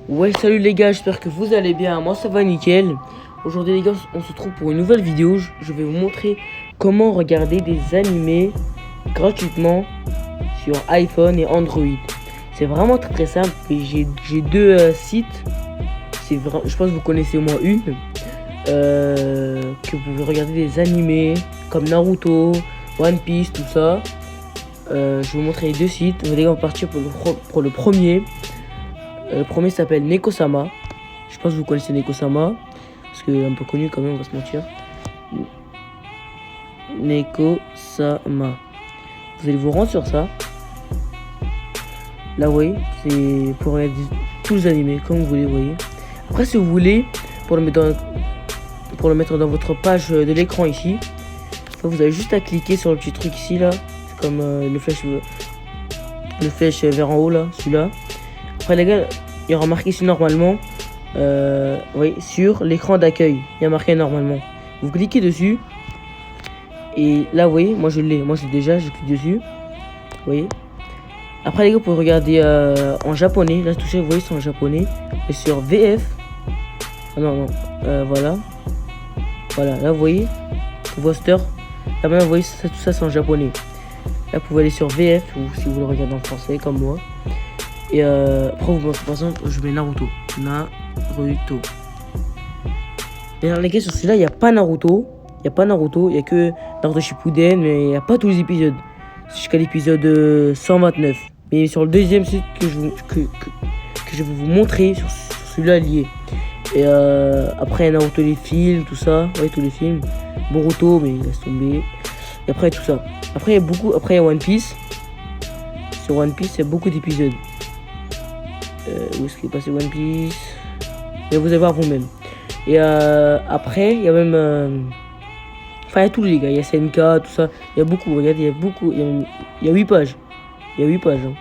Ouais, salut les gars, j'espère que vous allez bien. Moi ça va nickel. Aujourd'hui les gars, on se retrouve pour une nouvelle vidéo. Je vais vous montrer comment regarder des animés gratuitement sur iPhone et Android. C'est vraiment très simple. J'ai deux sites. Je pense que vous connaissez au moins une. Que vous pouvez regarder des animés comme Naruto, One Piece, tout ça. Je vais vous montrer les deux sites. Les gars, on va partir pour le premier. Le premier s'appelle Neko-sama. Je pense que vous connaissez Neko-sama. Parce qu'il est un peu connu quand même, on va se mentir. Neko-sama. Vous allez vous rendre sur ça. Là, vous voyez, c'est pour regarder tous les animés, comme vous voulez, vous voyez. Après, si vous voulez, pour le mettre dans votre page de l'écran ici, vous avez juste à cliquer sur le petit truc ici, là. C'est comme le flèche vers en haut, là, celui-là. Après, les gars, il y aura marqué ici normalement, oui, sur l'écran d'accueil. Il y a marqué normalement. Vous cliquez dessus. Et là, vous voyez, moi je l'ai déjà, je clique dessus. Vous voyez. Après, les gars, vous pouvez regarder en japonais. Là, touchez, vous voyez, c'est en japonais. Et sur VF. Ah non, voilà. Voilà, là, vous voyez. Voster. Là, maintenant, vous voyez, tout ça, c'est en japonais. Là, vous pouvez aller sur VF ou si vous le regardez en français, comme moi. Et après, par exemple, je mets Naruto. Et alors, les gars, sur celui-là, il n'y a pas Naruto. Il n'y a que Naruto Shippuden, mais il n'y a pas tous les épisodes. Jusqu'à l'épisode 129. Mais sur le deuxième site que je vais vous montrer, sur celui-là lié. Et après, Naruto, les films, tout ça. Ouais, tous les films. Boruto, mais il laisse tomber. Et après, tout ça. Après, il y a One Piece. Sur One Piece, il y a beaucoup d'épisodes. Où est-ce qu'il est passé One Piece? Mais vous allez voir vous-même. Et après, il y a même... Enfin, il y a tous les gars. Il y a SNK, tout ça. Il y a beaucoup. Regardez, il y a beaucoup. Il y a 8 pages. Il y a 8 pages. Hein.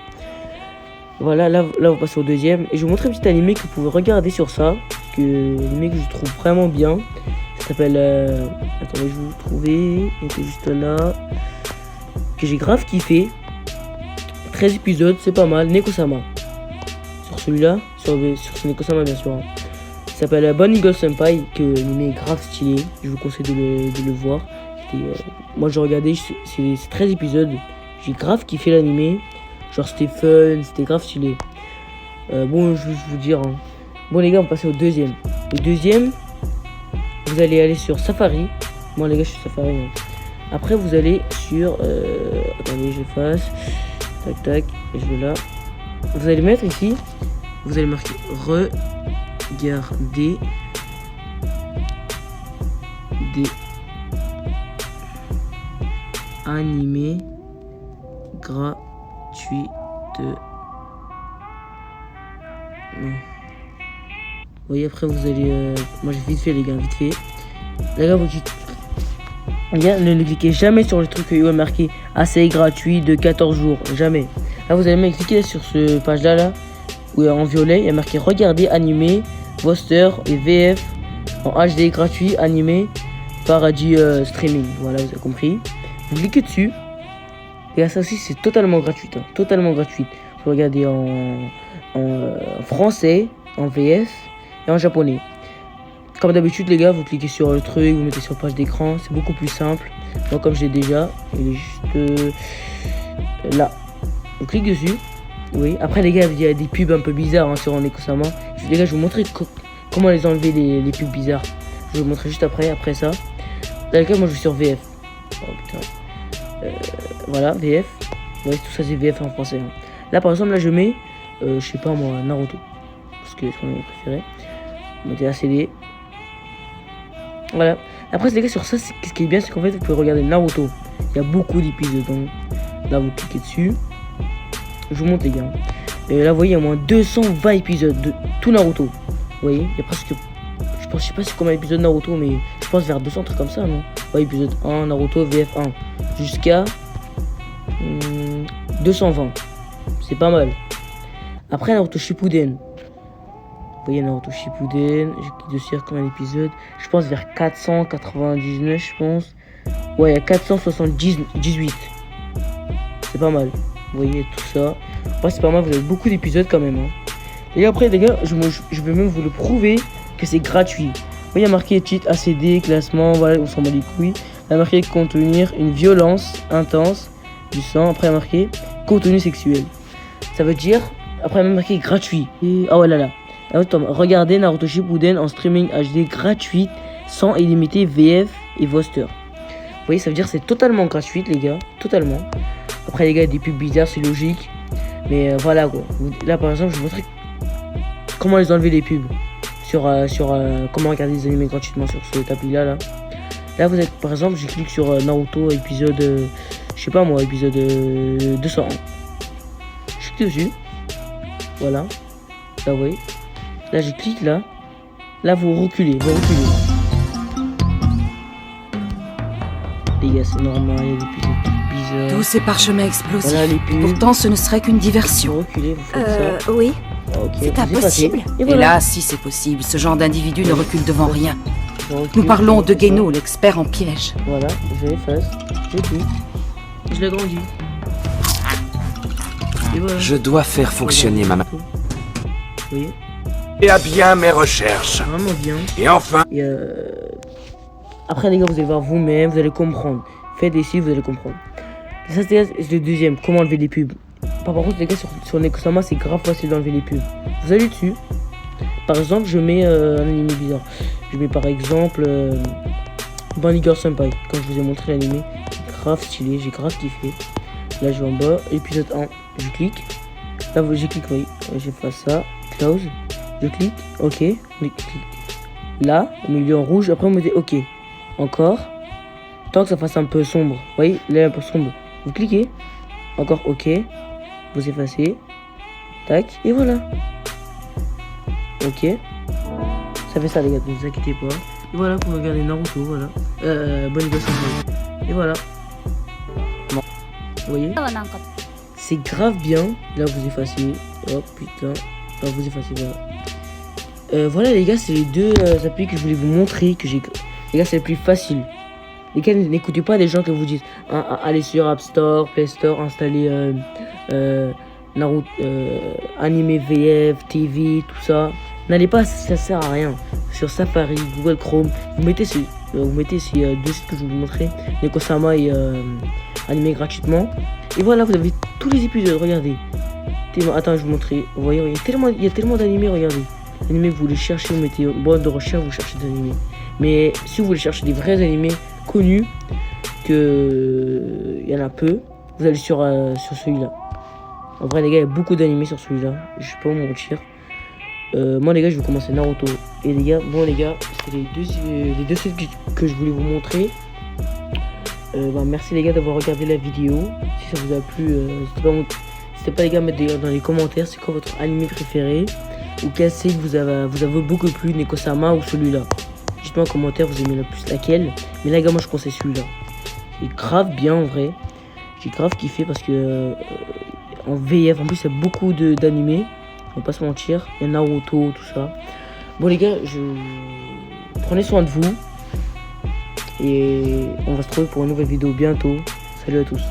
Voilà, là, on passe au deuxième. Et je vais vous montrer un petit animé que vous pouvez regarder sur ça. Parce que l'animé que je trouve vraiment bien. Ça s'appelle... Attendez, je vais vous trouver. Il était juste là. Que j'ai grave kiffé. 13 épisodes, c'est pas mal. Neko-sama. Sur celui-là, sur ce Neko-sama bien sûr. Hein. Il s'appelle Bunny Girl Senpai, que l'anime est grave stylé. Je vous conseille de le voir. Moi j'ai regardé, c'est 13 épisodes. J'ai grave kiffé l'anime. Genre c'était fun, c'était grave stylé. Bon, je vais vous dire. Hein. Bon les gars, on passe au deuxième. Le deuxième, vous allez aller sur Safari. Moi les gars, je suis Safari. Hein. Après vous allez sur... attendez, j'efface. Tac tac, et je vais là. Vous allez mettre ici, vous allez marquer regarder des animés gratuits de... Non. Vous voyez, après vous allez... Moi j'ai vite fait les gars, vite fait. Les gars, vous cliquez... Ne cliquez jamais sur le truc qui est marqué assez gratuit de 14 jours, jamais. Là vous allez cliquer sur ce page là où en violet il y a marqué regarder animé, Voster et VF en HD gratuit animé Paradis streaming. Voilà, vous avez compris. Vous cliquez dessus et là ça aussi c'est totalement gratuit, hein, totalement gratuit. Vous regardez en français, en VF et en japonais. Comme d'habitude les gars, vous cliquez sur le truc, vous mettez sur page d'écran, c'est beaucoup plus simple. Moi comme je l'ai déjà, il est juste là. On clique dessus. Oui. Après les gars, il y a des pubs un peu bizarres hein, sur Neko-sama. Les gars, je vais vous montrer comment les enlever les pubs bizarres. Je vais vous montrer juste après ça. Là les gars, moi je vais sur VF. Oh putain. Voilà, VF. Ouais, tout ça c'est VF en français. Hein. Là par exemple, là je mets, je sais pas moi, Naruto. Parce que c'est mon anime préféré. Vous mettez la CD. Voilà. Après les gars, sur ça, ce qui est bien, c'est qu'en fait vous pouvez regarder Naruto. Il y a beaucoup d'épisodes. Donc là vous cliquez dessus. Je vous montre les gars. Et là vous voyez, il y a au moins 220 épisodes de tout Naruto. Vous voyez, il y a presque... Je sais pas c'est combien d'épisodes Naruto, mais je pense vers 200 trucs comme ça, non? Ouais, épisode 1, Naruto VF1. Jusqu'à 220. C'est pas mal. Après Naruto Shippuden. Vous voyez Naruto Shippuden. J'ai cliqué dessus à combien d'épisodes? Je pense vers 499, je pense. Ouais, il y a 478. C'est pas mal. Vous voyez tout ça. Après c'est pas mal, vous avez beaucoup d'épisodes quand même. Hein. Et après les gars, je vais même vous le prouver que c'est gratuit. Il y a marqué cheat ACD, classement, voilà, on s'en bat les couilles. Il y a marqué contenir une violence intense du sang. Après il y a marqué contenu sexuel. Ça veut dire, après il y a même marqué gratuit. Et, ah ouais là là. Regardez Naruto Shippuden en streaming HD gratuit, sans illimité VF et Voster. Vous voyez, ça veut dire que c'est totalement gratuit les gars, totalement. Après les gars, il y a des pubs bizarres, c'est logique. Mais voilà quoi. Là par exemple, je vous montrer comment les enlever les pubs. Sur comment regarder des animés gratuitement sur ce tapis là. Là vous êtes par exemple, je clique sur Naruto épisode, je sais pas moi, épisode 201. Je clique dessus. Voilà. Là vous voyez. Là je clique là. Là vous reculez. Les gars c'est normal, il y a des épisodes bizarres. Tous ces parchemins explosifs. Voilà, les pubs. Pourtant ce ne serait qu'une diversion. Vous reculez, vous faites ça. Oui. Ok, C'est vous impossible. effacez. Et Et voilà. là, si c'est possible, ce genre d'individu ne recule devant rien. Je recule, Nous parlons de je fais ça. Geno, l'expert en piège. Voilà, je l'efface, je clique, je l'agrandis. Et voilà. Je dois faire fonctionner ma main. Vous voyez, Et à bien mes recherches. vraiment bien. Et enfin, Et après les gars, vous allez voir vous-même, vous allez comprendre. Faites des sites, vous allez comprendre. Ça c'est le deuxième, comment enlever les pubs. Par contre les gars, sur Nekosama, c'est grave facile d'enlever les pubs. Vous allez dessus. Par exemple, je mets un animé bizarre. Je mets par exemple Bunny Girl Senpai. Quand je vous ai montré l'animé, grave stylé, j'ai grave kiffé. Là je vais en bas, épisode 1, je clique. Là je clique, oui, j'efface ça, close, je clique, ok, je clique. Là, au milieu en rouge, après on me dit ok. Encore, tant que ça fasse un peu sombre, vous voyez, là un peu sombre, vous cliquez, encore ok, vous effacez, tac, et voilà. Ok, ça fait ça les gars, ne vous inquiétez pas. Et voilà, pour regarder Naruto, voilà. Bonne Girl Senpai. Et voilà. Vous voyez, c'est grave bien. Là vous effacez, hop putain, là vous effacez, voilà. Voilà les gars, c'est les deux applis que je voulais vous montrer, que j'ai. Les gars, c'est le plus facile. Les gars, n'écoutez pas les gens qui vous disent allez sur App Store, Play Store, installer Naruto, Anime VF, TV, tout ça. N'allez pas, ça sert à rien. Sur Safari, Google Chrome, vous mettez ces deux sites que je vais vous montrer, Nekosama et Anime gratuitement. Et voilà, vous avez tous les épisodes, regardez. Attends, je vais vous montrer. Vous voyez, il y a tellement d'animés, regardez. Animés, vous les cherchez, vous mettez en boîte de recherche, vous cherchez des animés. Mais si vous voulez chercher des vrais animés connus, il y en a peu, vous allez sur celui-là. En vrai, les gars, il y a beaucoup d'animés sur celui-là. Je vais pas vous mentir. Moi, les gars, je vais commencer Naruto. Et les gars, bon, les gars, c'était les deux sites que je voulais vous montrer. Merci les gars d'avoir regardé la vidéo. Si ça vous a plu, n'hésitez pas les gars à mettre dans les commentaires c'est quoi votre animé préféré. Ou quel site vous avez beaucoup plu, Nekosama ou celui-là. Dites-moi en commentaire vous aimez le plus laquelle. Mais là les gars, moi je conseille celui-là. C'est grave bien en vrai. J'ai grave kiffé parce que en VF, en plus il y a beaucoup d'animés. On va pas se mentir. Il y a Naruto, tout ça. Bon les gars, prenez soin de vous. Et on va se retrouver pour une nouvelle vidéo bientôt. Salut à tous.